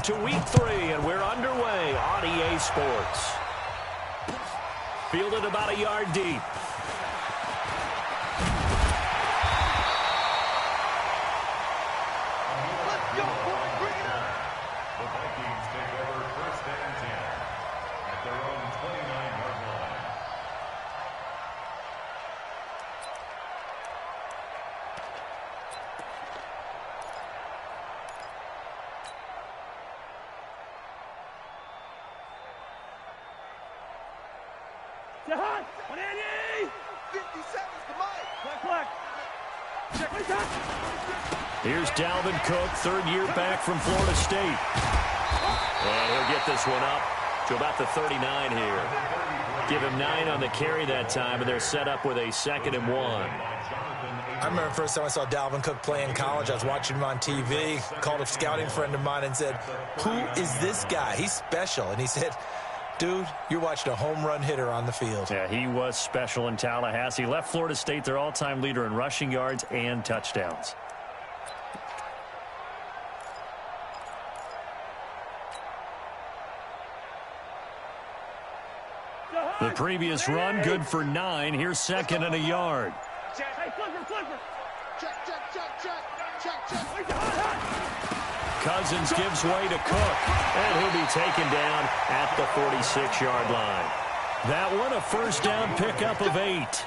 to week 3, and we're underway on EA Sports. Fielded about a yard deep. Let's go, boy. Bring it up. The Vikings take over 1st and 10 at their own 29-yard line. Jahan, 180! 50 seconds to Mike. Black. Check. Here's Dalvin Cook, 3rd year back from Florida State. And he'll get this one up to about the 39 here. Give him 9 on the carry that time, and they're set up with a 2nd and 1. I remember the first time I saw Dalvin Cook play in college. I was watching him on TV, called a scouting friend of mine and said, "Who is this guy? He's special." And he said, "Dude, you're watching a home run hitter on the field." Yeah, he was special in Tallahassee. Left Florida State their all-time leader in rushing yards and touchdowns. The previous run, good for 9. Here's 2nd and a yard. Hey, Flipper. Check. Cousins gives way to Cook, and he'll be taken down at the 46-yard line. That one, a 1st down pickup of 8.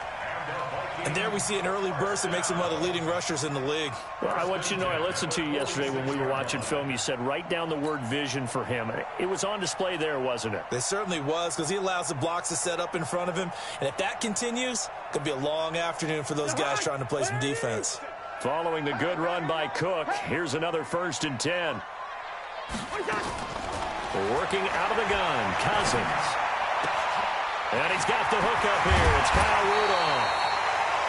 And there we see an early burst that makes him one of the leading rushers in the league. Well, I want you to know, I listened to you yesterday when we were watching film. You said write down the word vision for him. It was on display there, wasn't it? It certainly was, because he allows the blocks to set up in front of him. And if that continues, it could be a long afternoon for those guys trying to play some defense. Following the good run by Cook, here's another 1st and 10. Working out of the gun, Cousins. And he's got the hook up here. It's Kyle Rudolph.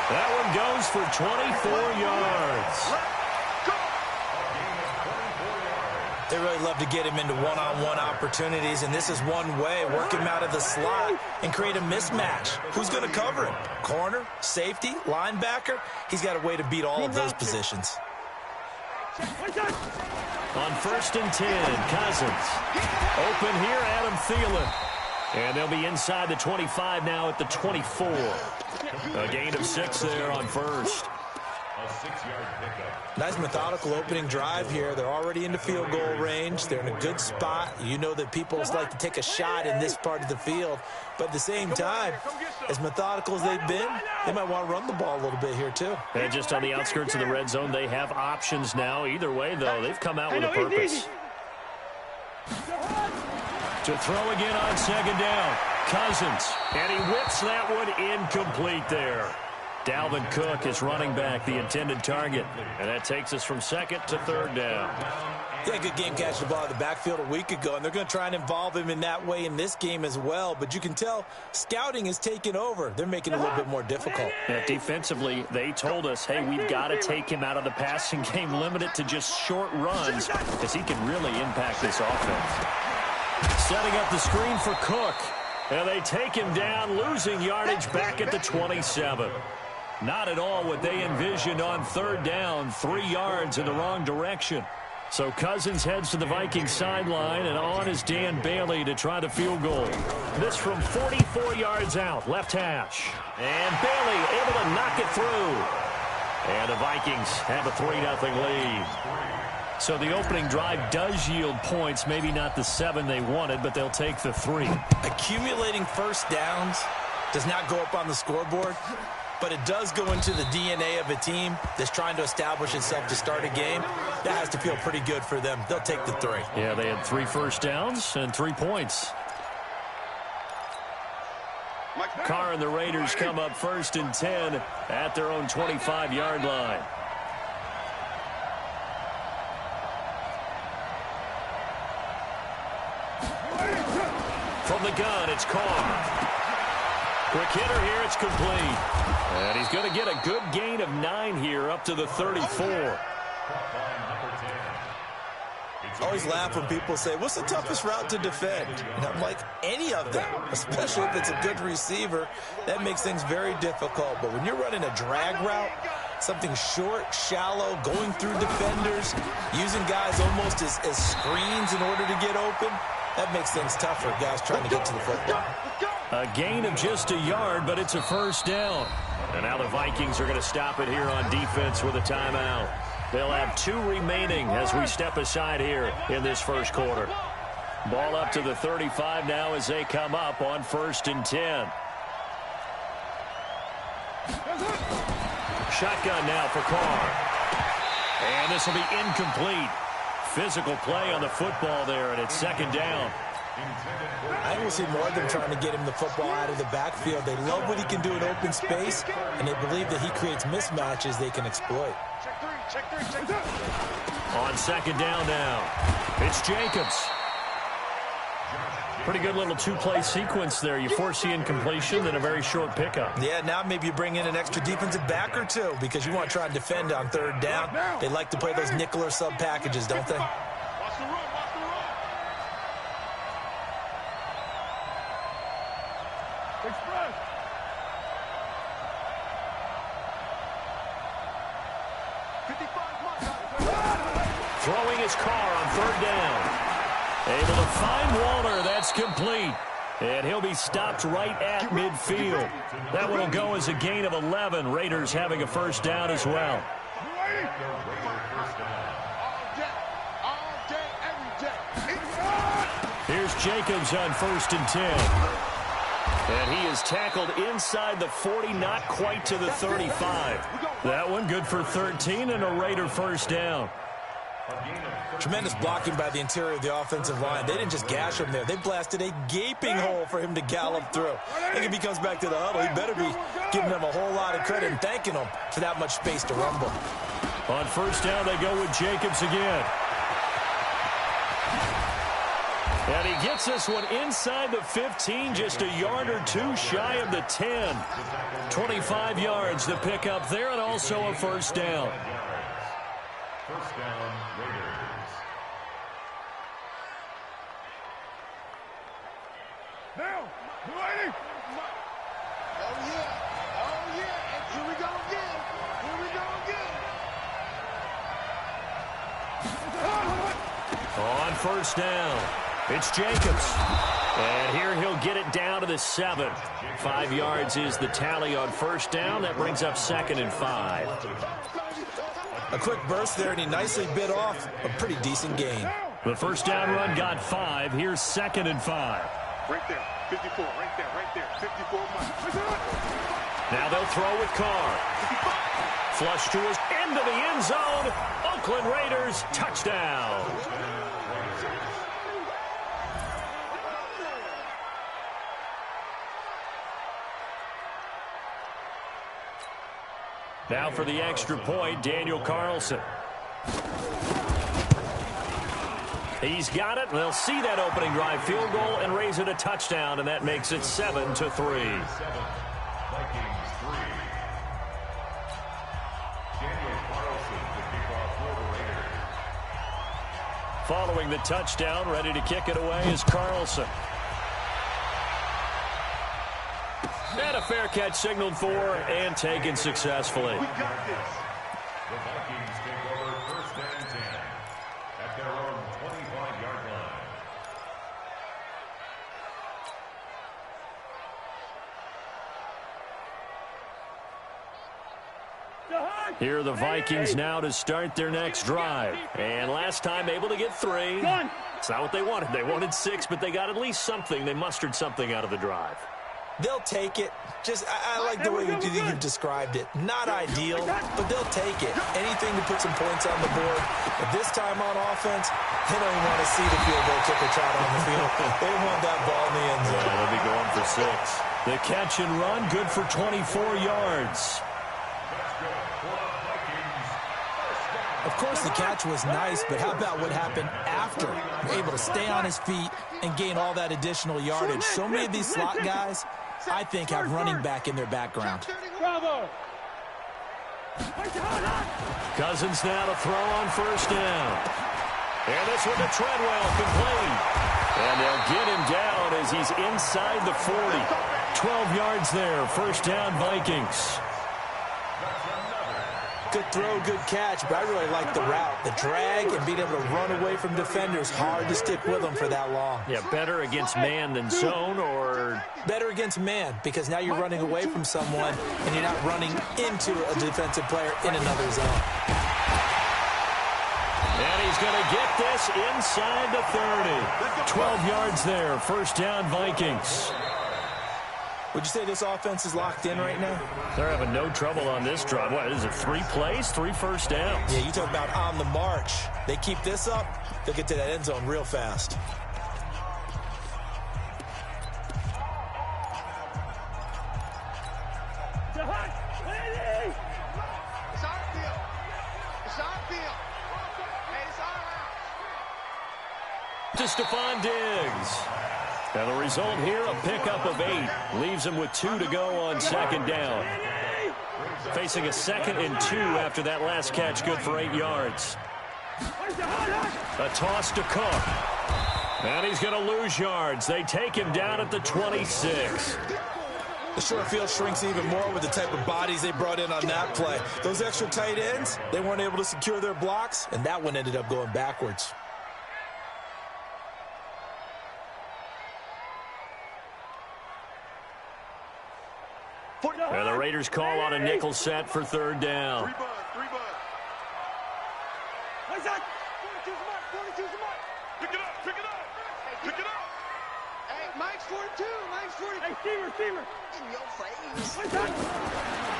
That one goes for 24 yards. They really love to get him into one-on-one opportunities, and this is one way. Work him out of the slot and create a mismatch. Who's going to cover him? Corner, safety, linebacker? He's got a way to beat all of those positions. On 1st and 10, Cousins. Open here, Adam Thielen. And they'll be inside the 25 now at the 24. A gain of 6 there on 1st. A 6-yard pickup. Nice methodical opening drive here. They're already into field goal range. They're in a good spot. You know that people like to take a shot in this part of the field. But at the same time, as methodical as they've been, they might want to run the ball a little bit here too. And just on the outskirts of the red zone, they have options now. Either way, though, they've come out with a purpose. To throw again on 2nd down. Cousins. And he whips that one incomplete there. Dalvin Cook is running back, the intended target. And that takes us from 2nd to 3rd down. Yeah, good game catching the ball in the backfield a week ago, and they're going to try and involve him in that way in this game as well. But you can tell scouting is taking over. They're making it a little bit more difficult. Yeah, defensively, they told us, hey, we've got to take him out of the passing game, limit it to just short runs, because he can really impact this offense. Setting up the screen for Cook. And they take him down, losing yardage back at the 27. Not at all what they envisioned on 3rd down, 3 yards in the wrong direction. So Cousins heads to the Vikings sideline, and on is Dan Bailey to try the field goal. This from 44 yards out, left hash. And Bailey able to knock it through. And the Vikings have a 3-0 lead. So the opening drive does yield points, maybe not the 7 they wanted, but they'll take the 3. Accumulating 1st downs does not go up on the scoreboard, but it does go into the DNA of a team that's trying to establish itself to start a game. That has to feel pretty good for them. They'll take the 3. Yeah, they had 3 first downs and 3 points. Carr and the Raiders come up 1st and 10 at their own 25-yard line. From the gun, it's Carr. Quick hitter here, it's complete. And he's going to get a good gain of 9 here up to the 34. I always laugh when people say, what's the toughest route to defend? And I'm like, any of them, especially if it's a good receiver. That makes things very difficult. But when you're running a drag route, Something short, shallow, going through defenders, using guys almost as screens in order to get open. That makes things tougher, guys trying to get to the football. A gain of just a yard, but it's a first down. And now the Vikings are going to stop it here on defense with a timeout. They'll have 2 remaining as we step aside here in this first quarter. Ball up to the 35 now as they come up on 1st and 10. Shotgun now for Carr. And this will be incomplete. Physical play on the football there, and it's 2nd down. I will see more of them trying to get him the football out of the backfield. They love what he can do in open space, and they believe that he creates mismatches they can exploit. On 2nd down now, it's Jacobs. Pretty good little 2-play sequence there. You force the incompletion, then a very short pickup. Yeah, now maybe you bring in an extra defensive back or 2 because you want to try and defend on 3rd down. They like to play those nickel or sub packages, don't they? Watch the run, watch the run. Express. Throwing his Carr on 3rd down. Able to find Waller. That's complete. And he'll be stopped right at midfield. That one will go as a gain of 11. Raiders having a first down as well. Here's Jacobs on 1st and 10. And he is tackled inside the 40, not quite to the 35. That one good for 13 and a Raider first down. Tremendous blocking by the interior of the offensive line. They didn't just gash him there. They blasted a gaping hole for him to gallop through. I think if he comes back to the huddle, he better be giving them a whole lot of credit and thanking them for that much space to rumble. On 1st down, they go with Jacobs again. And he gets this one inside the 15, just a yard or 2 shy of the 10. 25 yards the pickup there, and also a first down. First down, Raiders. Now, ready? Oh, yeah. And here we go again. On 1st down, it's Jacobs. And here he'll get it down to the 7. 5 yards is the tally on 1st down. That brings up 2nd and 5. A quick burst there, and he nicely bit off a pretty decent gain. The first down run got 5. Here's 2nd and 5. Right there, 54, right there, 54 miles. Now they'll throw with Carr. Flush to his into the end zone. Oakland Raiders touchdown. Now for the extra point, Daniel Carlson. He's got it. They'll see that opening drive field goal and raise it a touchdown, and that makes it 7-3. Vikings 3. Daniel Carlson, the kickoff for the Raiders. Following the touchdown, ready to kick it away is Carlson. And a fair catch signaled for and taken successfully. We got this. The Vikings take over 1st and 10 at their own 25-yard line. Here are the Vikings now to start their next drive. And last time able to get 3. It's not what they wanted. They wanted 6, but they got at least something. They mustered something out of the drive. They'll take it. I like the way you've described it. Not ideal, but they'll take it. Anything to put some points on the board. But this time on offense, they don't even want to see the field goal kicker trot on the field. They want that ball in the end zone. Yeah, they'll be going for 6. The catch and run, good for 24 yards. Of course, the catch was nice, but how about what happened after? Able to stay on his feet and gain all that additional yardage. So many of these slot guys, I think, have running back in their background. Bravo. Cousins now to throw on 1st down. And this one to Treadwell, complete. And they'll get him down as he's inside the 40. 12 yards there, 1st down Vikings. good throw, good catch, but I really like the route. The drag and being able to run away from defenders, hard to stick with them for that long. Yeah, better against man than zone, or? Better against man, because now you're running away from someone and you're not running into a defensive player in another zone. And he's going to get this inside the 30. 12 yards there. First down, Vikings. Would you say this offense is locked in right now? They're having no trouble on this drive. What is it, 3 plays, 3 first downs? Yeah, you talk about on the march. They keep this up, they'll get to that end zone real fast. To Stephon Diggs. And the result here, a pickup of 8. Leaves him with 2 to go on second down. Facing a 2nd and 2 after that last catch, good for 8 yards. A toss to Cook. And he's going to lose yards. They take him down at the 26. The short field shrinks even more with the type of bodies they brought in on that play. Those extra tight ends, they weren't able to secure their blocks, and that one ended up going backwards. And the Raiders call on a nickel set for third down. 3 bud. Pick it up. Hey, Mike's 42. Hey, receiver. In your face.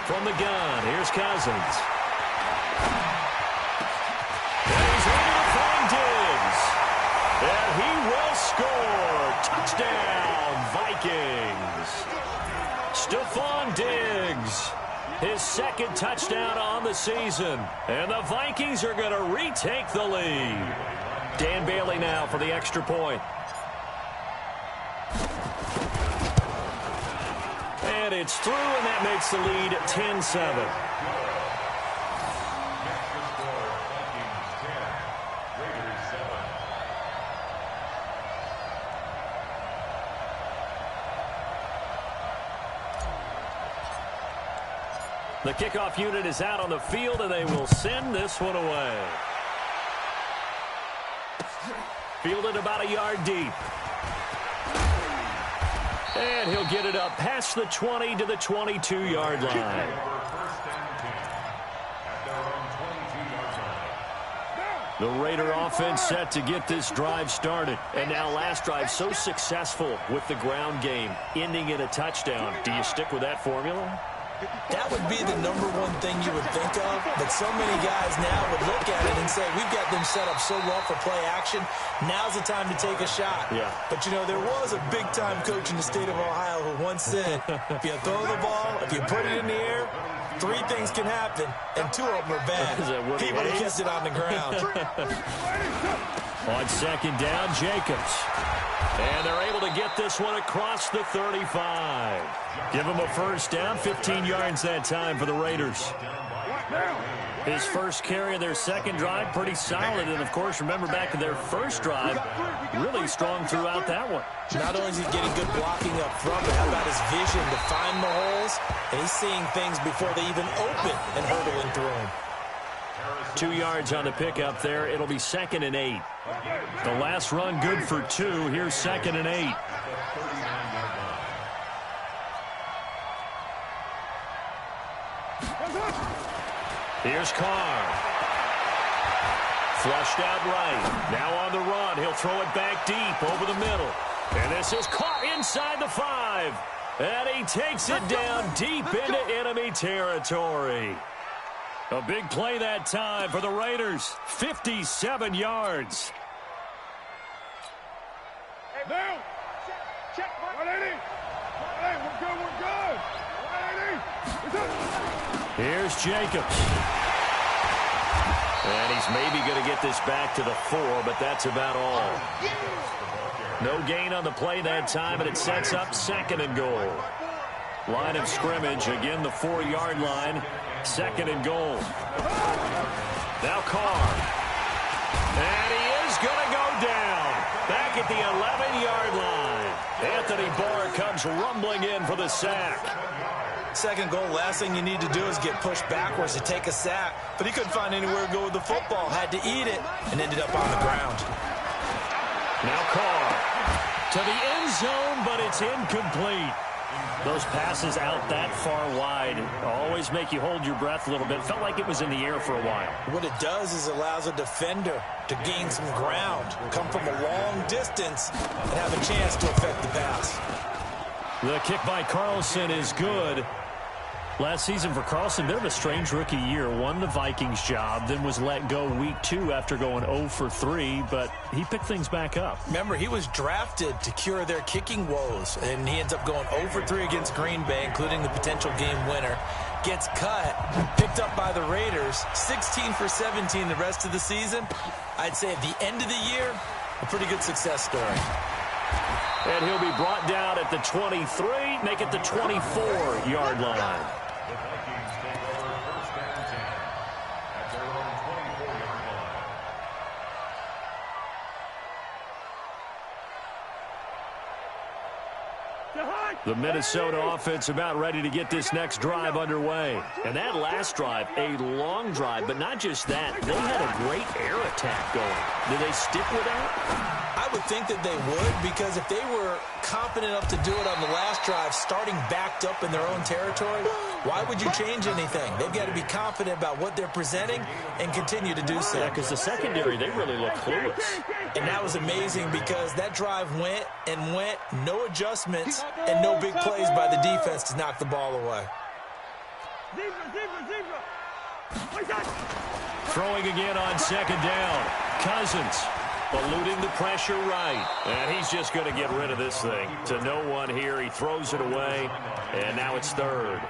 From the gun, here's Cousins. And he's able to find Diggs. And he will score. Touchdown, Vikings. Stephon Diggs, his 2nd touchdown on the season. And the Vikings are going to retake the lead. Dan Bailey now for the extra point. And it's through, and that makes the lead 10-7. The kickoff unit is out on the field, and they will send this one away. Fielded about a yard deep. And he'll get it up past the 20 to the 22-yard line. The Raider offense set to get this drive started. And now last drive so successful with the ground game, ending in a touchdown. Do you stick with that formula? That would be the number one thing you would think of, but so many guys now would look at it and say, we've got them set up so well for play action, now's the time to take a shot. Yeah. But, you know, there was a big-time coach in the state of Ohio who once said, if you throw the ball, if you put it in the air, 3 things can happen, and 2 of them are bad. He would have kept it on the ground. On second down, Jacobs. And they're able to get this one across the 35. Give him a first down, 15 yards that time for the Raiders. His first carry of their second drive, pretty solid. And, of course, remember back to their first drive, really strong throughout that one. Not only is he getting good blocking up front, but how about his vision to find the holes? And he's seeing things before they even open and hurdling through them. 2 yards on the pickup there. It'll be 2nd and 8. The last run good for 2. Here's 2nd and 8. Here's Carr. Flushed out right. Now on the run. He'll throw it back deep over the middle. And this is caught inside the 5. And he takes it down deep into enemy territory. A big play that time for the Raiders. 57 yards. Hey, now. Check. 180. Hey, we're good. 180. Here's Jacobs. And he's maybe going to get this back to the 4, but that's about all. No gain on the play that time, and it sets up 2nd and goal. Line of scrimmage, again the 4-yard line. 2nd and goal. Now Carr. And he is going to go down. Back at the 11-yard line. Anthony Barr comes rumbling in for the sack. Second goal, last thing you need to do is get pushed backwards to take a sack. But he couldn't find anywhere to go with the football. Had to eat it and ended up on the ground. Now Carr to the end zone, but it's incomplete. Those passes out that far wide always make you hold your breath a little bit. Felt like it was in the air for a while. What it does is allows a defender to gain some ground, come from a long distance, and have a chance to affect the pass. The kick by Carlson is good. Last season for Carlson, bit of a strange rookie year. Won the Vikings job, then was let go week 2 after going 0 for 3, but he picked things back up. Remember, he was drafted to cure their kicking woes, and he ends up going 0 for 3 against Green Bay, including the potential game winner. Gets cut, picked up by the Raiders, 16 for 17 the rest of the season. I'd say at the end of the year, a pretty good success story. And he'll be brought down at the 23, make it the 24-yard line. The Vikings take over first and 10 at their own 24-yard line. The Minnesota offense about ready to get this next drive underway. And that last drive, a long drive, but not just that. They had a great air attack going. Do they stick with that? I would think that they would, because if they were confident enough to do it on the last drive, starting backed up in their own territory, why would you change anything? They've got to be confident about what they're presenting and continue to do so. Yeah, because the secondary, they really look clueless. And that was amazing because that drive went and went, no adjustments, and no big plays by the defense to knock the ball away. Throwing again on second down. Cousins eluding the pressure right. And he's just going to get rid of this thing. To no one here. He throws it away. And now it's third.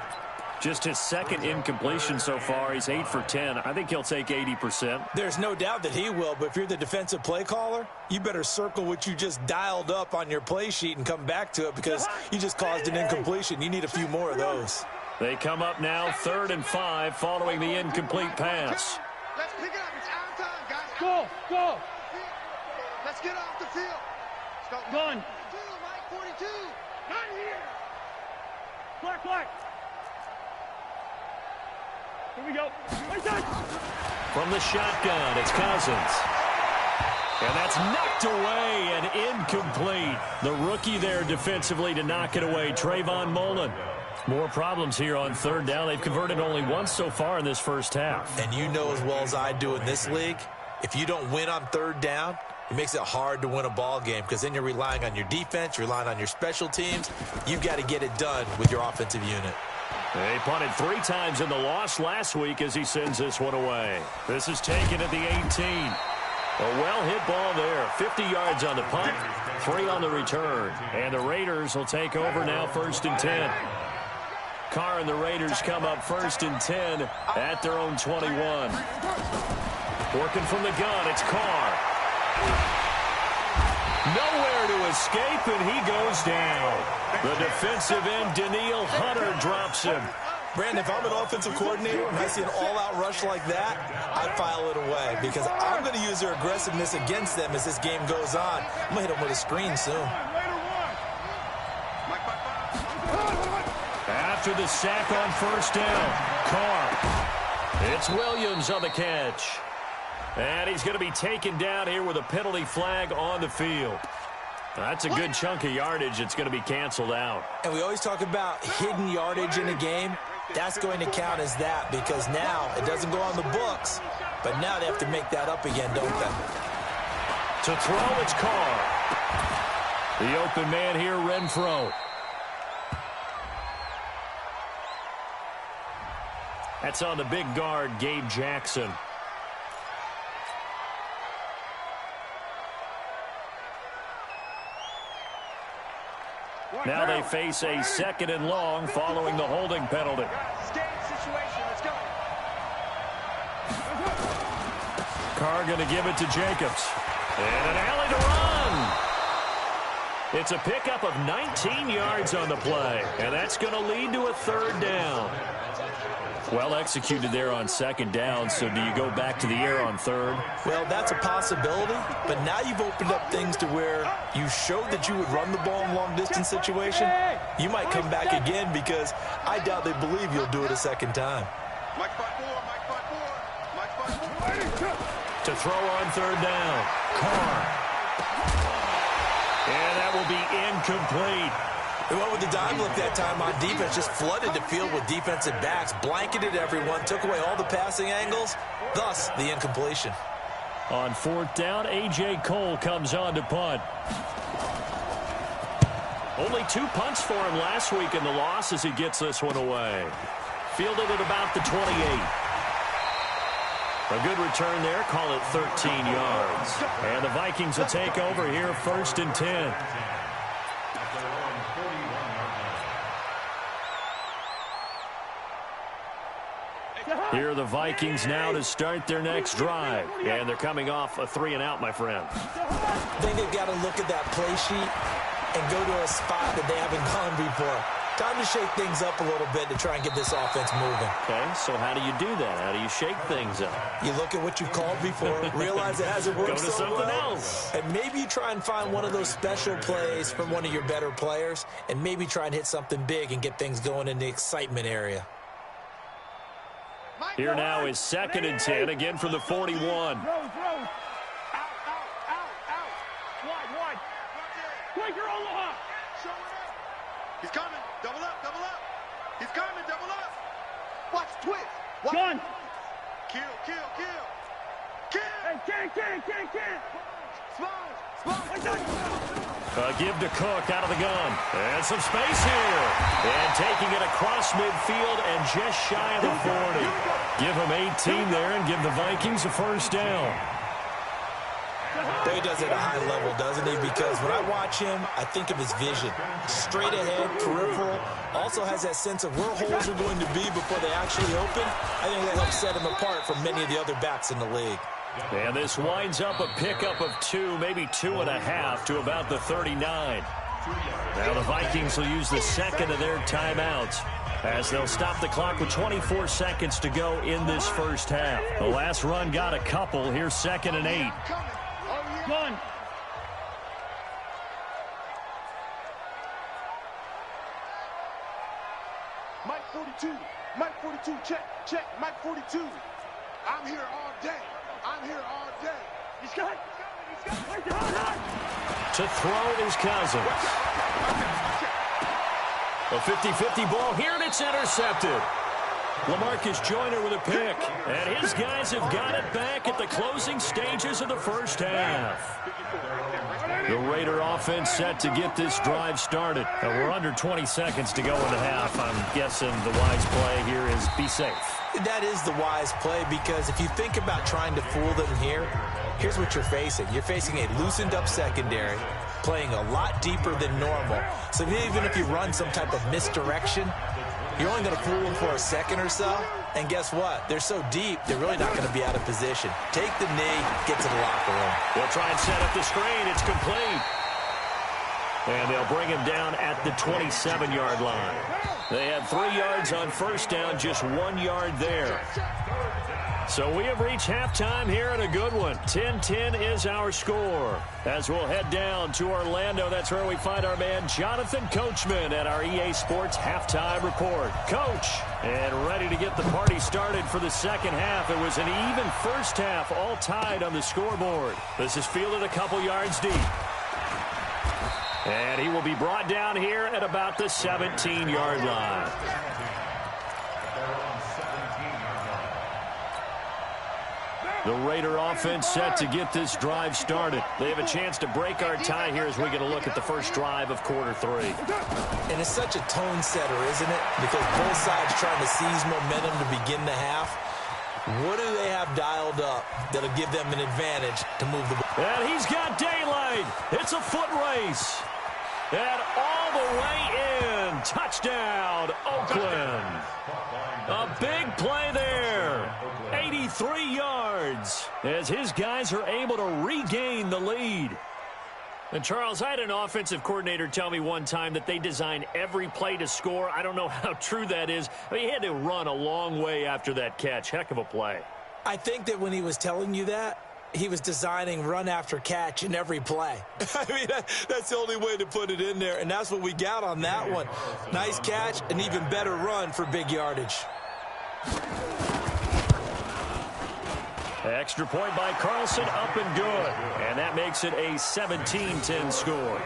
Just his second incompletion so far. He's 8 for 10. I think he'll take 80%. There's no doubt that he will, but if you're the defensive play caller, you better circle what you just dialed up on your play sheet and come back to it because you just caused an incompletion. You need a few more of those. They come up now 3rd and 5 following the incomplete pass. Let's pick it up. It's our time, guys. Go. Let's get off the field. Let's go. Gun. 42, right? 42. Not here. Black. Here we go. Right side. From the shotgun, it's Cousins. And that's knocked away and incomplete. The rookie there defensively to knock it away, Trayvon Mullen. More problems here on 3rd down. They've converted only once so far in this first half. And you know as well as I do in this league, if you don't win on 3rd down, it makes it hard to win a ball game because then you're relying on your defense, you're relying on your special teams. You've got to get it done with your offensive unit. They punted 3 times in the loss last week as he sends this one away. This is taken at the 18. A well-hit ball there. 50 yards on the punt, 3 on the return. And the Raiders will take over now 1st and 10. Carr and the Raiders come up 1st and 10 at their own 21. Working from the gun, it's Carr. Nowhere to escape, and he goes down. The defensive end, Danielle Hunter, drops him. Brandon, if I'm an offensive coordinator and I see an all-out rush like that, I file it away because I'm going to use their aggressiveness against them as this game goes on. I'm going to hit them with a screen soon. After the sack on 1st down, Carr. It's Williams on the catch. And he's going to be taken down here with a penalty flag on the field. That's a good chunk of yardage. It's going to be canceled out. And we always talk about hidden yardage in a game. That's going to count as that because now it doesn't go on the books, but now they have to make that up again, don't they? To throw, it's Carr. The open man here, Renfro. That's on the big guard, Gabe Jackson. Now they face a 2nd and long following the holding penalty. Carr going to give it to Jacobs. And an alley to run. It's a pickup of 19 yards on the play. And that's going to lead to a 3rd down. Well executed there on second down, so do you go back to the air on third? Well, that's a possibility, but now you've opened up things to where you showed that you would run the ball in long-distance situation. You might come back again because I doubt they believe you'll do it a second time. To throw on third down, Carr. And that will be incomplete. They went with the dime look that time on defense, just flooded the field with defensive backs, blanketed everyone, took away all the passing angles, thus the incompletion. On fourth down, A.J. Cole comes on to punt. Only 2 punts for him last week in the loss as he gets this one away. Fielded at about the 28. A good return there, call it 13 yards. And the Vikings will take over here, 1st and 10. Here are the Vikings now to start their next drive. And they're coming off a 3-and-out, my friend. I think they've got to look at that play sheet and go to a spot that they haven't gone before. Time to shake things up a little bit to try and get this offense moving. Okay, so how do you do that? How do you shake things up? You look at what you've called before, realize it hasn't worked Go to so something well, else. and maybe you try and find one of those special plays from one of your better players, and maybe try and hit something big and get things going in the excitement area. Here now is 2nd and 10, again from the 41. Wide. Quicker, Omaha. He's coming. Double up. He's coming. Double up. Watch, twist. Gun. Kill. Can. Give to Cook out of the gun. And some space here. And taking it across midfield and just shy of the 40. Give him 18 there and give the Vikings a 1st down. He does it at a high level, doesn't he? Because when I watch him, I think of his vision. Straight ahead, peripheral. Also has that sense of where holes are going to be before they actually open. I think that helps set him apart from many of the other backs in the league. And this winds up a pickup of 2, maybe 2.5 to about the 39. Now the Vikings will use the second of their timeouts as they'll stop the clock with 24 seconds to go in this first half. The last run got a couple. Here's 2nd and 8. Gun. Mike 42, check, Mike 42. I'm here all day. He's got. To throw is Cousins. A 50-50 ball here, and it's intercepted. LaMarcus Joyner with a pick, and his guys have got it back at the closing stages of the first half. The Raider offense set to get this drive started. We're under 20 seconds to go into half. I'm guessing the wise play here is be safe. That is the wise play because if you think about trying to fool them here, here's what you're facing. You're facing a loosened up secondary, playing a lot deeper than normal. So even if you run some type of misdirection, you're only going to fool them for a second or so. And guess what? They're so deep, they're really not going to be out of position. Take the knee, get to the locker room. They'll try and set up the screen. It's complete. And they'll bring him down at the 27-yard line. They had 3 yards on first down, just 1 yard there. So we have reached halftime here in a good one. 10-10 is our score. As we'll head down to Orlando, that's where we find our man Jonathan Coachman at our EA Sports Halftime Report. Coach, and ready to get the party started for the second half. It was an even first half, all tied on the scoreboard. This is fielded a couple yards deep. And he will be brought down here at about the 17-yard line. The Raider offense set to get this drive started. They have a chance to break our tie here as we get a look at the first drive of quarter 3. And it's such a tone setter, isn't it? Because both sides trying to seize momentum to begin the half. What do they have dialed up that'll give them an advantage to move the ball? And he's got daylight. It's a foot race. And all the way in. Touchdown, Oakland. A big play there. 83 yards as his guys are able to regain the lead. And Charles, I had an offensive coordinator tell me one time that they design every play to score. I don't know how true that is. I mean, he had to run a long way after that catch. Heck of a play. I think that when he was telling you that, he was designing run after catch in every play. I mean, that's the only way to put it in there, and that's what we got on that one. Nice catch, an even better run for big yardage. Extra point by Carlson, up and good. And that makes it a 17-10 score.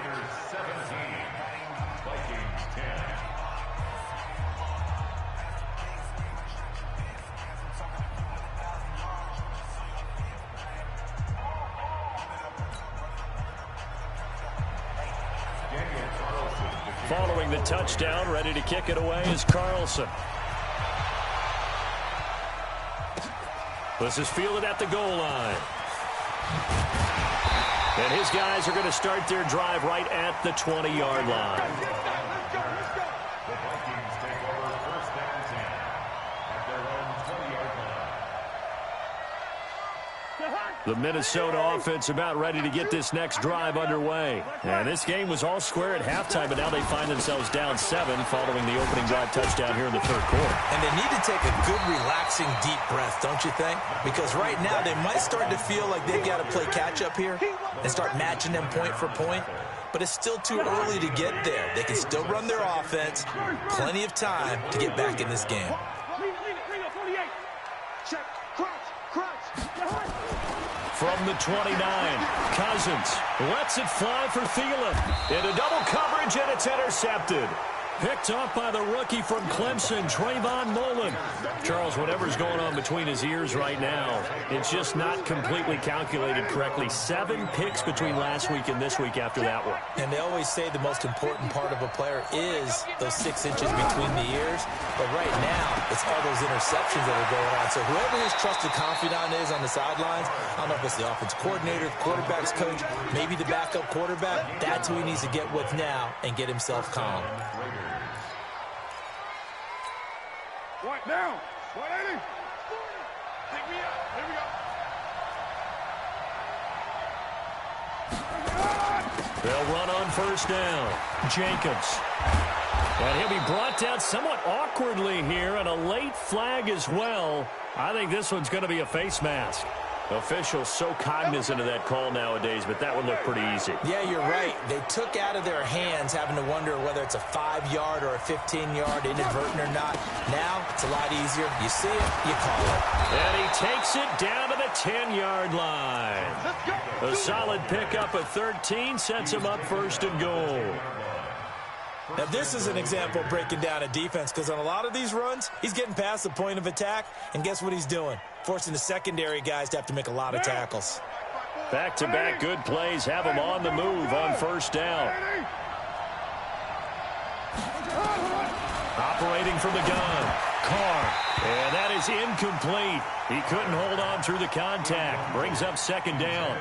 Following the touchdown, ready to kick it away is Carlson. This is fielded at the goal line. And his guys are going to start their drive right at the 20-yard line. The Vikings take over first and 10 at their own 20-yard line. The Minnesota offense about ready to get this next drive underway. And this game was all square at halftime, but now they find themselves down 7 following the opening drive touchdown here in the third quarter. And they need to take a good, relaxing, deep breath, don't you think? Because right now they might start to feel like they've got to play catch-up here and start matching them point for point. But it's still too early to get there. They can still run their offense. Plenty of time to get back in this game. Check. Crunch. From the 29, Cousins lets it fly for Thielen. Into double coverage, and it's intercepted. Picked off by the rookie from Clemson, Trayvon Mullen. Charles, whatever's going on between his ears right now, it's just not completely calculated correctly. 7 picks between last week and this week after that one. And they always say the most important part of a player is those 6 inches between the ears. But right now, it's all those interceptions that are going on. So whoever his trusted confidant is on the sidelines, I don't know if it's the offensive coordinator, the quarterback's coach, maybe the backup quarterback, that's who he needs to get with now and get himself calm. Right now. 180. Pick me up. Here we go. They'll run on first down. Jacobs. And he'll be brought down somewhat awkwardly here, and a late flag as well. I think this one's going to be a face mask. Officials so cognizant of that call nowadays, but that would look pretty easy. Yeah, you're right. They took out of their hands having to wonder whether it's a 5-yard or a 15-yard, inadvertent or not. Now, it's a lot easier. You see it, you call it. And he takes it down to the 10-yard line. A solid pickup at 13 sets him up first and goal. Now, this is an example of breaking down a defense, because on a lot of these runs, he's getting past the point of attack, and guess what he's doing? Forcing the secondary guys to have to make a lot of tackles. Back-to-back good plays have him on the move on first down. Operating from the gun, Carr, and that is incomplete. He couldn't hold on through the contact. Brings up second down.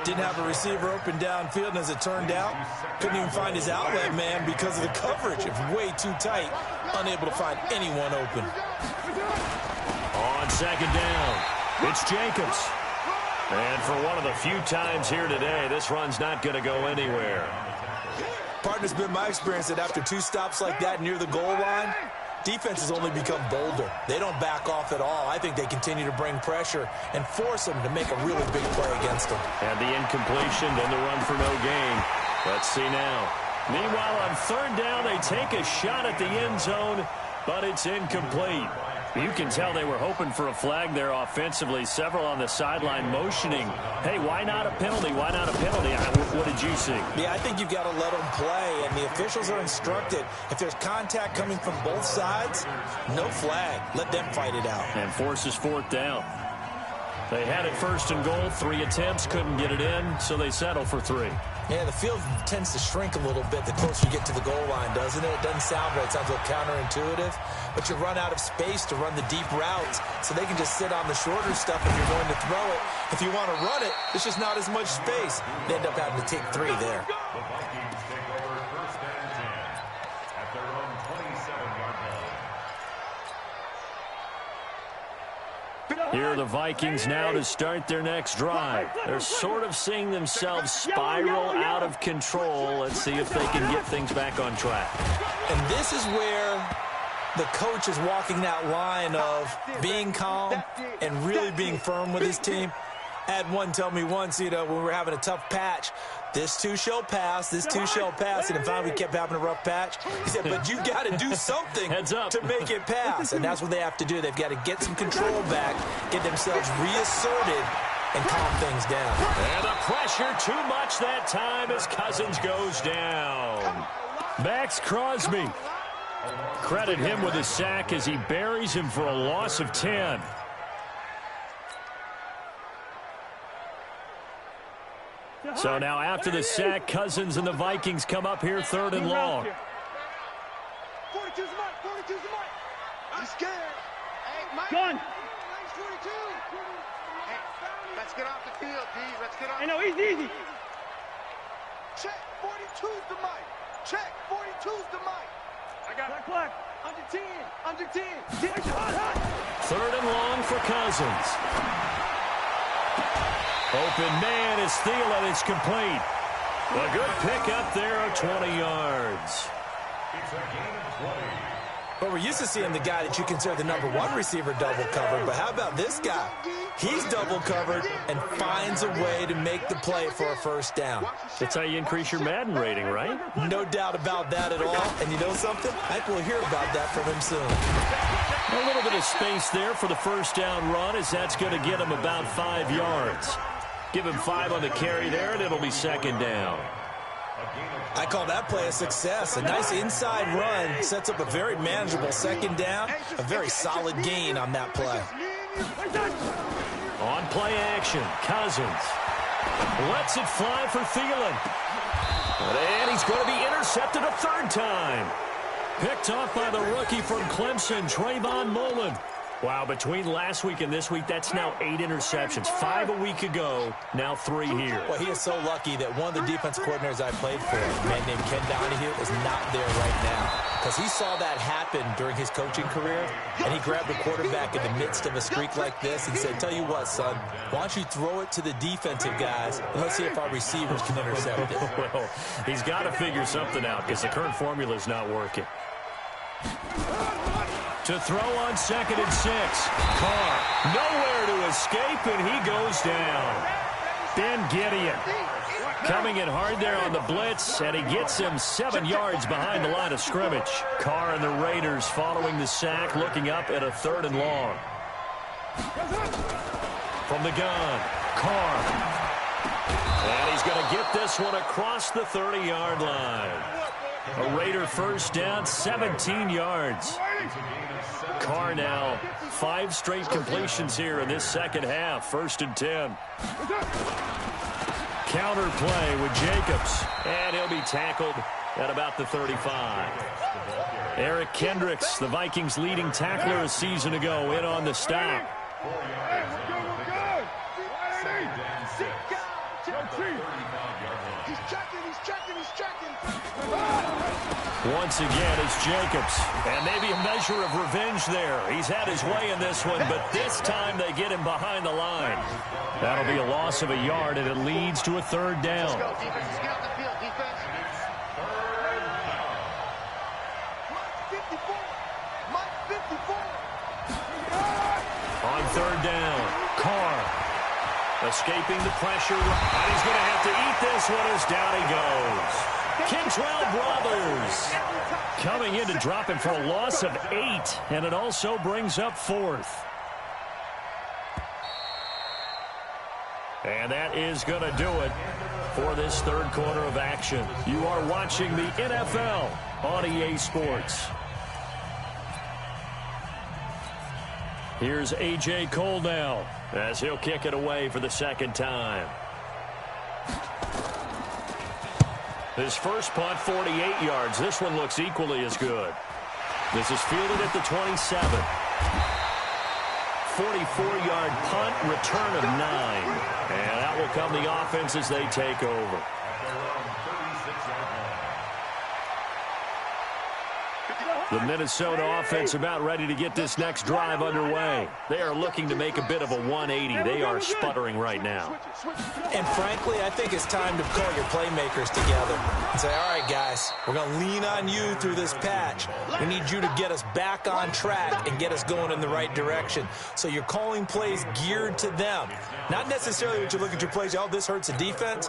Didn't have a receiver open downfield, and as it turned out, couldn't even find his outlet man because of the coverage. It was way too tight, unable to find anyone open. On second down, it's Jacobs. And for one of the few times here today, this run's not going to go anywhere. Partner, it's been my experience that after 2 stops like that near the goal line, defenses only become bolder. They don't back off at all. I think they continue to bring pressure and force them to make a really big play against them. And the incompletion, then the run for no gain. Let's see now. Meanwhile, on third down, they take a shot at the end zone, but it's incomplete. You can tell they were hoping for a flag there offensively. Several on the sideline motioning, hey, why not a penalty? Why not a penalty? What did you see? Yeah, I think you've got to let them play, and the officials are instructed. If there's contact coming from both sides, no flag. Let them fight it out. And forces fourth down. They had it first and goal. 3 attempts, couldn't get it in, so they settle for 3. Yeah, the field tends to shrink a little bit the closer you get to the goal line, doesn't it? It doesn't sound right. It sounds a little counterintuitive. But you run out of space to run the deep routes, so they can just sit on the shorter stuff if you're going to throw it. If you want to run it, there's just not as much space. They end up having to take 3 there. The Vikings take over first and 10 at their own 27-yard line. Here are the Vikings now to start their next drive. They're sort of seeing themselves spiral out of control. Let's see if they can get things back on track. And this is where the coach is walking that line of being calm and really being firm with his team. I had one tell me once, when we were having a tough patch, this too shall pass, this too shall pass. And finally we kept having a rough patch. He said, but you've got to do something to make it pass. And that's what they have to do. They've got to get some control back, get themselves reasserted, and calm things down. And the pressure too much that time as Cousins goes down. Max Crosby. Credit him with a sack as he buries him for a loss of 10. So now after the sack, Cousins and the Vikings come up here 3rd and long. 42's Mike. 42's Mike. He's scared. Hey, Mike. Gun. Nice 42. Hey, let's get off the field, D. Let's get off. I know, easy. Check. 42's the Mike. Check. 42's the Mike. I got it. Clock. Under 10. Under 10. Hot. 3rd and long for Cousins. Open man is Thielen. It's complete. A good pickup there of 20 yards. It's a gain of 20. But we're used to seeing the guy that you consider the #1 receiver double covered. But how about this guy? He's double covered and finds a way to make the play for a first down. That's how you increase your Madden rating, right? No doubt about that at all. And you know something? I think we'll hear about that from him soon. A little bit of space there for the first down run as that's going to get him about 5 yards. Give him 5 on the carry there, and it'll be 2nd down. I call that play a success. A nice inside run sets up a very manageable 2nd down. A very solid gain on that play. On play action, Cousins lets it fly for Thielen. And he's going to be intercepted a 3rd time. Picked off by the rookie from Clemson, Trayvon Mullen. Wow, between last week and this week, that's now 8 interceptions. 5 a week ago, now 3 here. Well, he is so lucky that one of the defense coordinators I played for, a man named Ken Donahue, is not there right now. Because he saw that happen during his coaching career, and he grabbed the quarterback in the midst of a streak like this and said, tell you what, son, why don't you throw it to the defensive guys, and let's see if our receivers can intercept it. Well, he's got to figure something out because the current formula is not working. To throw on 2nd and 6. Carr nowhere to escape, and he goes down. Ben Gideon coming in hard there on the blitz, and he gets him 7 yards behind the line of scrimmage. Carr and the Raiders following the sack, looking up at a 3rd and long. From the gun, Carr. And he's going to get this one across the 30-yard line. A Raider first down, 17 yards. Carr now 5 straight completions here in this second half. 1st and 10. Counter play with Jacobs. And he'll be tackled at about the 35. Eric Kendricks, the Vikings' leading tackler a season ago, in on the stop. Once again, it's Jacobs. And maybe a measure of revenge there. He's had his way in this one, but this time they get him behind the line. That'll be a loss of a yard, and it leads to a 3rd down. Let's go, defense. Let's get off the field, defense. Mike 54. Mike 54. On 3rd down, Carr escaping the pressure. And he's going to have to eat this one as down he goes. Kentrell Brothers coming in to drop him for a loss of 8, and it also brings up 4th. And that is going to do it for this 3rd quarter of action. You are watching the NFL on EA Sports. Here's A.J. Cole now as he'll kick it away for the 2nd time. His first punt, 48 yards. This one looks equally as good. This is fielded at the 27. 44-yard punt, return of 9. And that will come the offense as they take over. The Minnesota offense about ready to get this next drive underway. They are looking to make a bit of a 180. They are sputtering right now. And frankly, I think it's time to call your playmakers together and say, all right, guys, we're going to lean on you through this patch. We need you to get us back on track and get us going in the right direction. So you're calling plays geared to them. Not necessarily what you look at your plays, oh, this hurts the defense.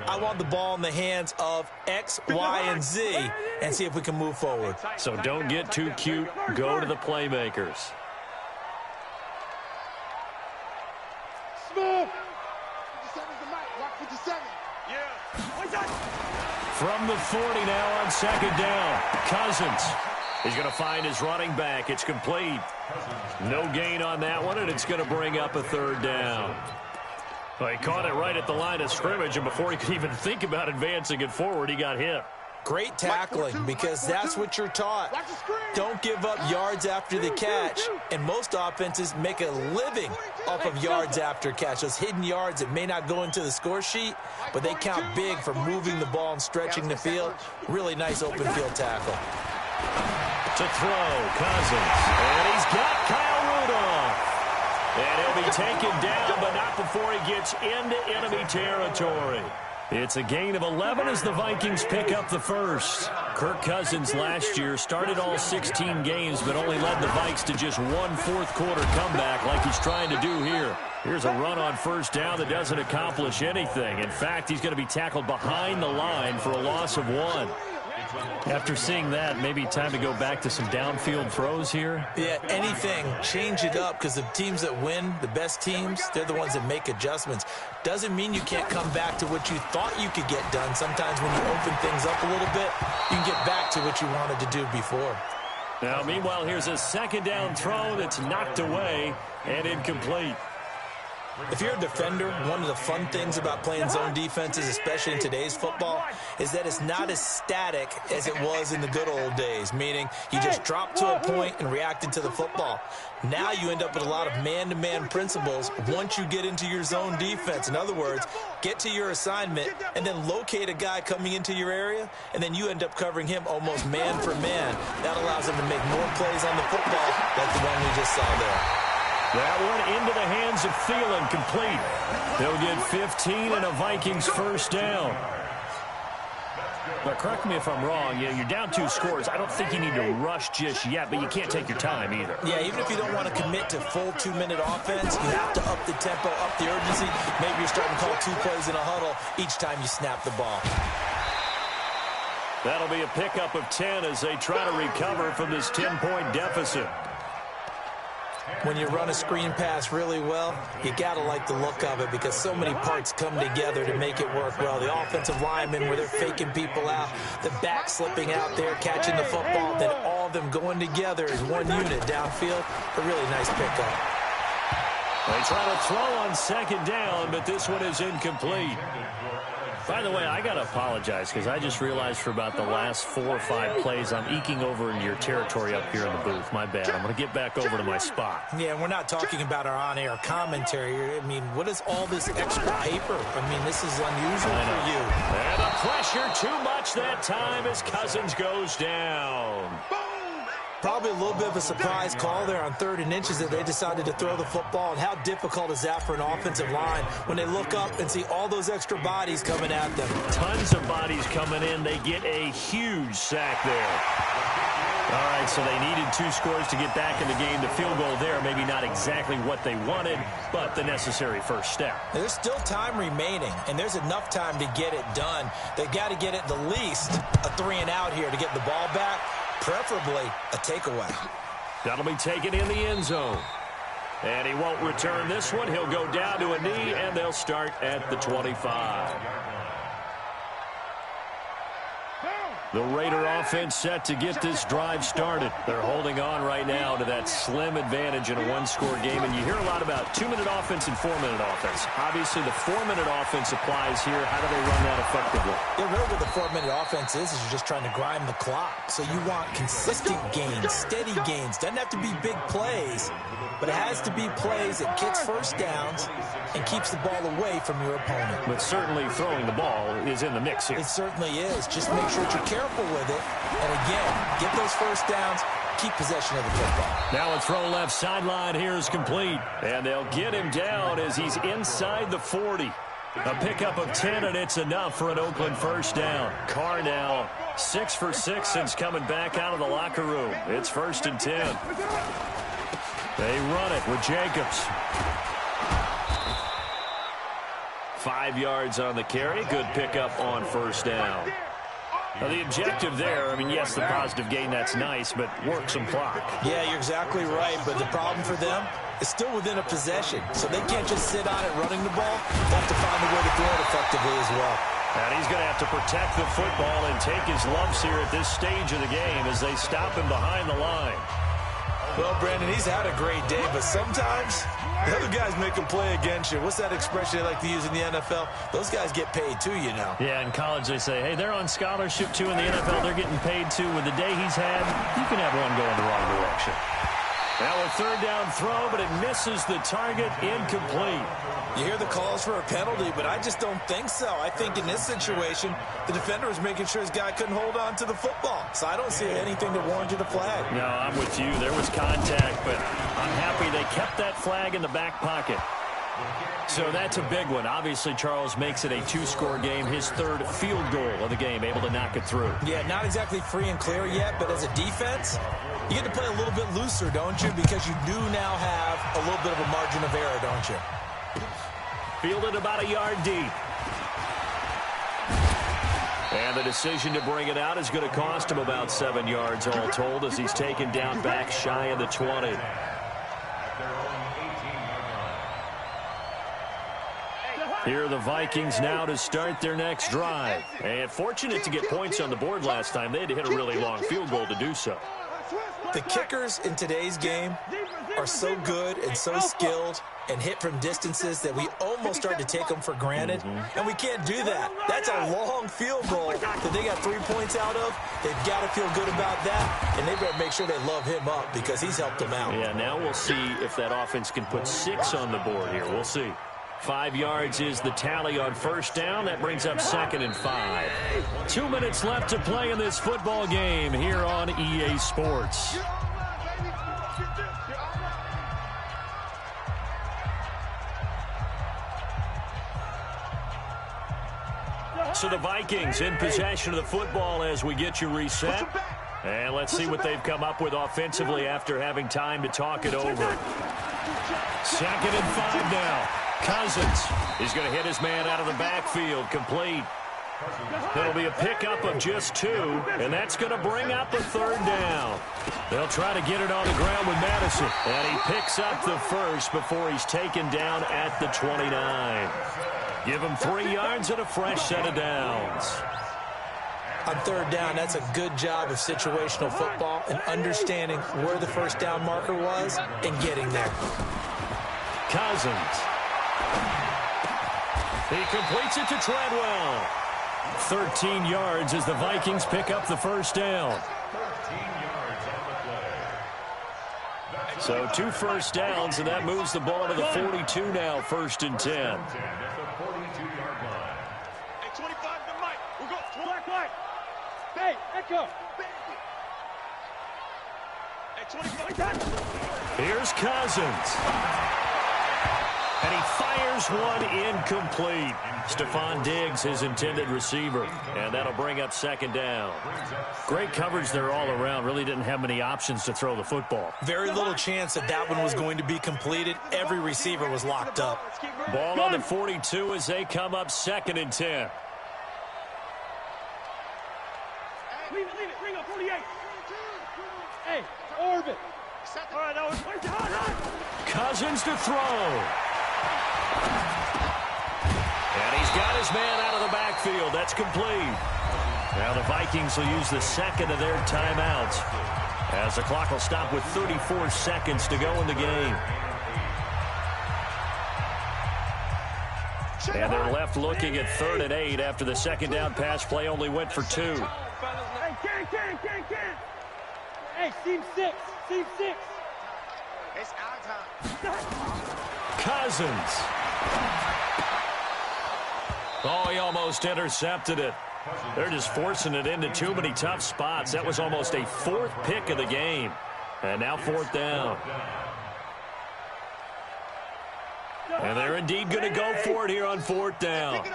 I want the ball in the hands of X, Y, and Z and see if we can move forward. So don't get too cute. Go to the playmakers. Smith. 57's the mic. Watch 57. From the 40 now on second down. Cousins. He's going to find his running back. It's complete. No gain on that one, and it's going to bring up a third down. Well, he caught it right at the line of scrimmage, and before he could even think about advancing it forward, he got hit. Great tackling, because that's what you're taught. Don't give up yards after the catch. And most offenses make a living off of yards after catch. Those hidden yards that may not go into the score sheet, but they count big for moving the ball and stretching the field. Really nice open field tackle. To throw, Cousins. And he's got Kyle Rudolph. And he'll be taken down, but not before he gets into enemy territory. It's a gain of 11 as the Vikings pick up the first. Kirk Cousins last year started all 16 games, but only led the Vikes to just one fourth-quarter comeback like he's trying to do here. Here's a run on first down that doesn't accomplish anything. In fact, he's going to be tackled behind the line for a loss of 1. After seeing that, maybe time to go back to some downfield throws here. Yeah, anything. Change it up, because the teams that win, the best teams, they're the ones that make adjustments. Doesn't mean you can't come back to what you thought you could get done. Sometimes when you open things up a little bit, you can get back to what you wanted to do before. Now, meanwhile, here's a second down throw that's knocked away and incomplete. If you're a defender, one of the fun things about playing zone defenses, especially in today's football, is that it's not as static as it was in the good old days, meaning you just dropped to a point and reacted to the football. Now you end up with a lot of man-to-man principles once you get into your zone defense. In other words, get to your assignment and then locate a guy coming into your area, and then you end up covering him almost man for man. That allows him to make more plays on the football like the one we just saw there. That one into the hands of Thielen, complete. They'll get 15 and a Vikings first down. But correct me if I'm wrong, you're down 2 scores. I don't think you need to rush just yet, but you can't take your time either. Yeah, even if you don't want to commit to full 2-minute offense, you have to up the tempo, up the urgency. Maybe you're starting to call 2 plays in a huddle each time you snap the ball. That'll be a pickup of 10 as they try to recover from this 10-point deficit. When you run a screen pass really well, you got to like the look of it, because so many parts come together to make it work well. The offensive linemen, where they're faking people out, the back slipping out there, catching the football, then all of them going together as one unit downfield. A really nice pickup. They try to throw on second down, but this one is incomplete. By the way, I got to apologize, because I just realized for about the last 4 or 5 plays, I'm eking over into your territory up here in the booth. My bad. I'm going to get back over to my spot. Yeah, we're not talking about our on-air commentary. I mean, what is all this extra paper? I mean, this is unusual for you. And the pressure too much that time as Cousins goes down. Probably a little bit of a surprise call there on 3rd and inches that they decided to throw the football. And how difficult is that for an offensive line when they look up and see all those extra bodies coming at them? Tons of bodies coming in. They get a huge sack there. All right, so they needed 2 scores to get back in the game. The field goal there, maybe not exactly what they wanted, but the necessary first step. There's still time remaining, and there's enough time to get it done. They got to get it the least a 3-and-out here to get the ball back. Preferably a takeaway. That'll be taken in the end zone. And he won't return this one. He'll go down to a knee, and they'll start at the 25. The Raider offense set to get this drive started. They're holding on right now to that slim advantage in a 1-score game. And you hear a lot about 2-minute offense and 4-minute offense. Obviously, the 4-minute offense applies here. How do they run that effectively? Yeah, really what the 4-minute offense is you're just trying to grind the clock. So you want consistent gains, steady gains. Doesn't have to be big plays, but it has to be plays that gets first downs and keeps the ball away from your opponent. But certainly throwing the ball is in the mix here. It certainly is. Just make sure that you're careful careful with it. And again, get those first downs, keep possession of the football. Now a throw left sideline here is complete. And they'll get him down as he's inside the 40. A pickup of 10, and it's enough for an Oakland first down. Carr now 6 for 6 since coming back out of the locker room. It's 1st and 10. They run it with Jacobs. 5 yards on the carry. Good pickup on first down. Now, the objective there, I mean, yes, the positive gain, that's nice, but work some clock. Yeah, you're exactly right, but the problem for them is still within a possession, so they can't just sit on it running the ball. They have to find a way to throw it effectively as well. And he's going to have to protect the football and take his lumps here at this stage of the game as they stop him behind the line. Well, Brandon, he's had a great day, but sometimes the other guys make a play against you. What's that expression they like to use in the NFL? Those guys get paid too, you know. Yeah, in college they say, hey, they're on scholarship too. In the NFL, they're getting paid too. With the day he's had, you can have one going the wrong direction. Now a third down throw, but it misses the target, incomplete. You hear the calls for a penalty, but I just don't think so. I think in this situation, the defender was making sure his guy couldn't hold on to the football. So I don't see anything that warranted a flag. No, I'm with you. There was contact, but I'm happy they kept that flag in the back pocket. So that's a big one. Obviously, Charles makes it a 2-score game. His 3rd field goal of the game, able to knock it through. Yeah, not exactly free and clear yet, but as a defense, you get to play a little bit looser, don't you? Because you do now have a little bit of a margin of error, don't you? Fielded about a yard deep. And the decision to bring it out is going to cost him about 7 yards all told as he's taken down back shy of the 20. Here are the Vikings now to start their next drive. And fortunate to get points on the board last time. They had to hit a really long field goal to do so. The kickers in today's game are so good and so skilled and hit from distances that we almost start to take them for granted. And we can't do that. That's a long field goal that they got 3 points out of. They've got to feel good about that, and they better make sure they love him up because he's helped them out. Yeah, now we'll see if that offense can put 6 on the board here. We'll see. 5 yards is the tally on first down. That brings up 2nd and 5. 2 minutes left to play in this football game here on EA Sports. So the Vikings in possession of the football as we get you reset. And let's see what they've come up with offensively after having time to talk it over. 2nd and 5 now. Cousins is going to hit his man out of the backfield, complete. It'll be a pickup of just 2, and that's going to bring up a 3rd down. They'll try to get it on the ground with Madison, and he picks up the first before he's taken down at the 29. Give him 3 yards and a fresh set of downs. On 3rd down, that's a good job of situational football and understanding where the first down marker was and getting there. Cousins. He completes it to Treadwell. 13 yards as the Vikings pick up the first down. So 2 first downs, and that moves the ball to the 42 now, 1st and 10. Hey, 25 to Mike. We'll go. Black. Hey, Echo. Hey, 25. Here's Cousins. And he fires one incomplete. Stephon Diggs, his intended receiver. And that'll bring up 2nd down. Great coverage there all around. Really didn't have many options to throw the football. Very little chance that one was going to be completed. Every receiver was locked up. Ball on the 42 as they come up 2nd and 10. Leave it. Bring up 48. Hey, Orbit. All right, that was Cousins to throw. And he's got his man out of the backfield. That's complete. Now the Vikings will use the 2nd of their timeouts as the clock will stop with 34 seconds to go in the game. And they're left looking at 3rd and 8 after the 2nd down pass play only went for 2. Hey, Ken. Hey, seam 6. It's our time. Cousins. Oh, he almost intercepted it. They're just forcing it into too many tough spots. That was almost a fourth pick of the game. And now fourth down. And they're indeed going to go for it here on fourth down.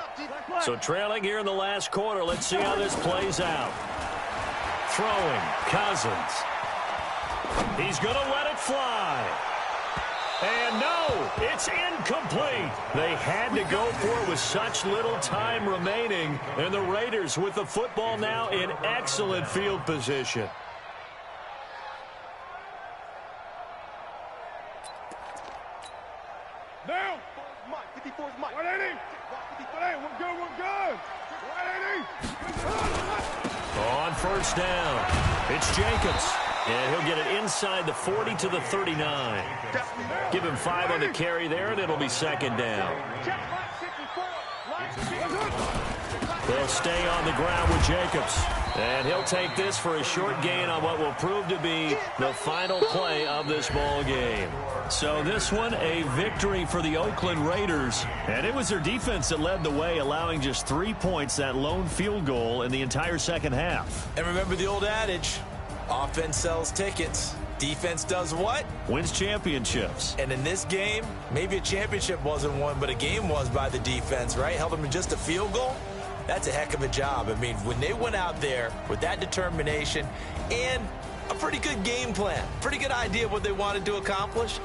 So trailing here in the last quarter. Let's see how this plays out. Throwing, Cousins. He's going to let it fly. And no, it's incomplete. They had to go for it with such little time remaining. And the Raiders with the football now in excellent field position. Now, Mike, 54's Mike. 180. 180. We're good. We're good. 180. On first down, it's Jacobs. And he'll get it inside the 40 to the 39. Give him 5 on the carry there, and it'll be second down. They'll stay on the ground with Jacobs. And he'll take this for a short gain on what will prove to be the final play of this ball game. So this one, a victory for the Oakland Raiders. And it was their defense that led the way, allowing just 3 points, that lone field goal in the entire second half. And remember the old adage, offense sells tickets. Defense does what? Wins championships. And in this game, maybe a championship wasn't won, but a game was by the defense, right? Held them in just a field goal. That's a heck of a job. I mean, when they went out there with that determination and a pretty good game plan, pretty good idea of what they wanted to accomplish,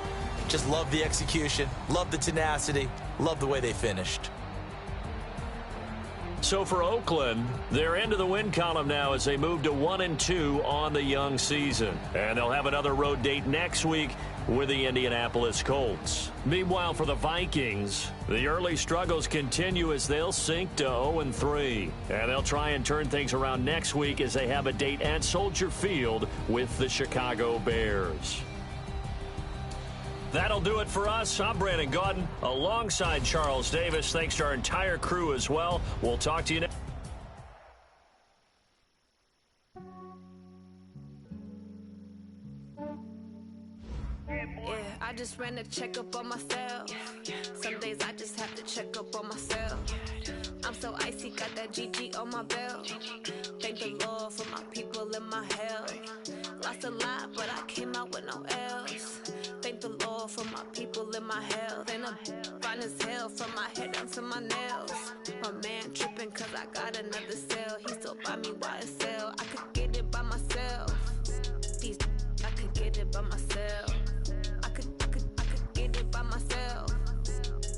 just love the execution, love the tenacity, love the way they finished. So for Oakland, they're into the win column now as they move to 1-2 on the young season. And they'll have another road date next week with the Indianapolis Colts. Meanwhile, for the Vikings, the early struggles continue as they'll sink to 0-3. And they'll try and turn things around next week as they have a date at Soldier Field with the Chicago Bears. That'll do it for us. I'm Brandon Gaudin alongside Charles Davis. Thanks to our entire crew as well. We'll talk to you next. Yeah, I just ran a checkup on myself. Some days I just have to check up on myself. I'm so icy, got that GG on my belt. Thank the Lord for my people and my health. Lost a lot, but I came out with no L's. Thank the Lord for my people and my health. And I'm fine as hell from my head down to my nails. My man tripping cause I got another cell. He still buy me YSL. I could get it by myself. These I could get it by myself. I could get it by myself.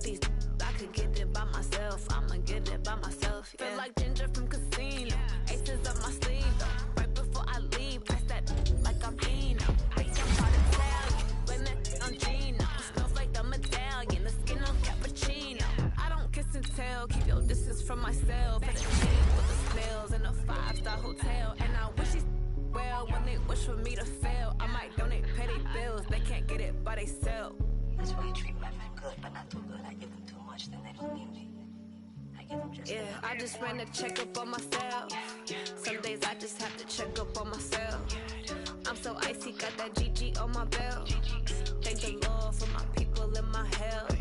These I could get it by myself. I'ma get it by myself. Yeah. Feel like Ginger from Casino. Aces up my sleeve though. Right before I leave, I said like I'm Pino. I jump out of Italian, blame that on Gino. Smells like the medallion, the skin on cappuccino. I don't kiss and tell, keep your distance from myself. At a chain with the smells in a 5-star hotel, and I wish he's well when they wish for me to fail. I might donate petty bills, they can't get it by themselves. That's why I treat my friend good, but not too good. I give them too much, then they don't need me. I give them just yeah, I just ran a checkup on myself. Some days I just have to check up on myself. I'm so icy, got that GG on my belt. Thank the Lord for my people and my health.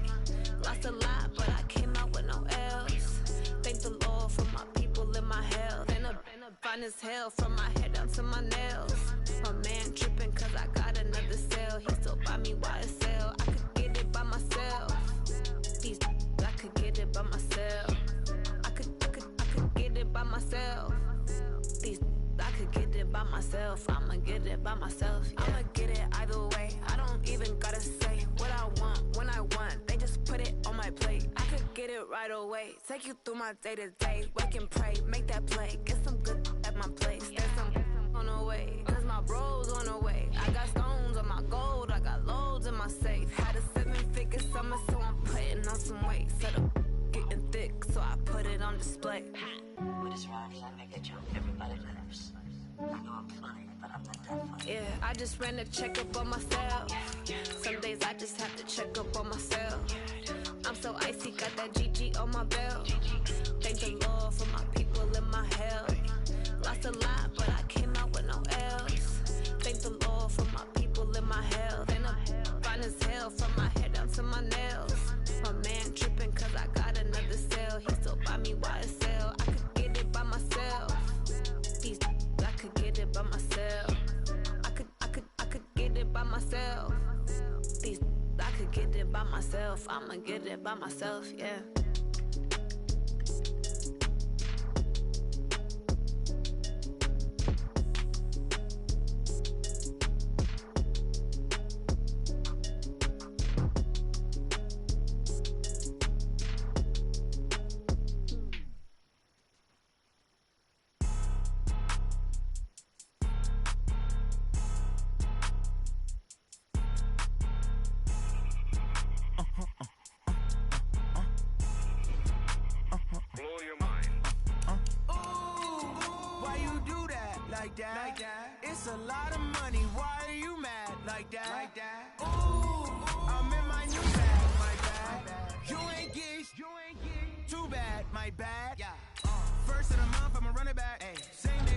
Lost a lot, but I came out with no L's. Thank the Lord for my people and my health. And I'm fine as hell from my head down to my nails. My man tripping cause I got another cell. He still buy me YSL. I could get it by myself. These I could get it by myself. I could get it by myself. These I could get it by myself. I'ma get it by myself. Yeah. I'ma get it either way. I don't even gotta say what I want when I want. They just put it on my plate. I could get it right away. Take you through my day to day. Wake and pray, make that play. Get some good at my place. There's some on the way. Cause my bros on the way. I got stones on my gold. I got loads in my safe. Had a 7-figure summer, so I'm putting on some weight. Set up getting thick, so I put it on display. with his rhymes, I make it jump. Everybody laughs. I know I'm funny, but I'm not that funny. Yeah, I just ran a checkup on myself. Some days I just have to check up on myself. I'm so icy, got that GG on my belt. Thank the Lord for my people and my health. Lost a lot, but I came out with no L's. Thank the Lord for my people and my health. And I'm fine as hell from my head down to my nails. My man tripping cause I got another cell. He still buy me YSL. I could get it by myself. by myself. I'ma get it by myself, yeah. It's a lot of money, why are you mad like that? Ooh, I'm in my new bag, my bad. You ain't geeks, too bad, my bad. First of the month, I'ma run it back. Same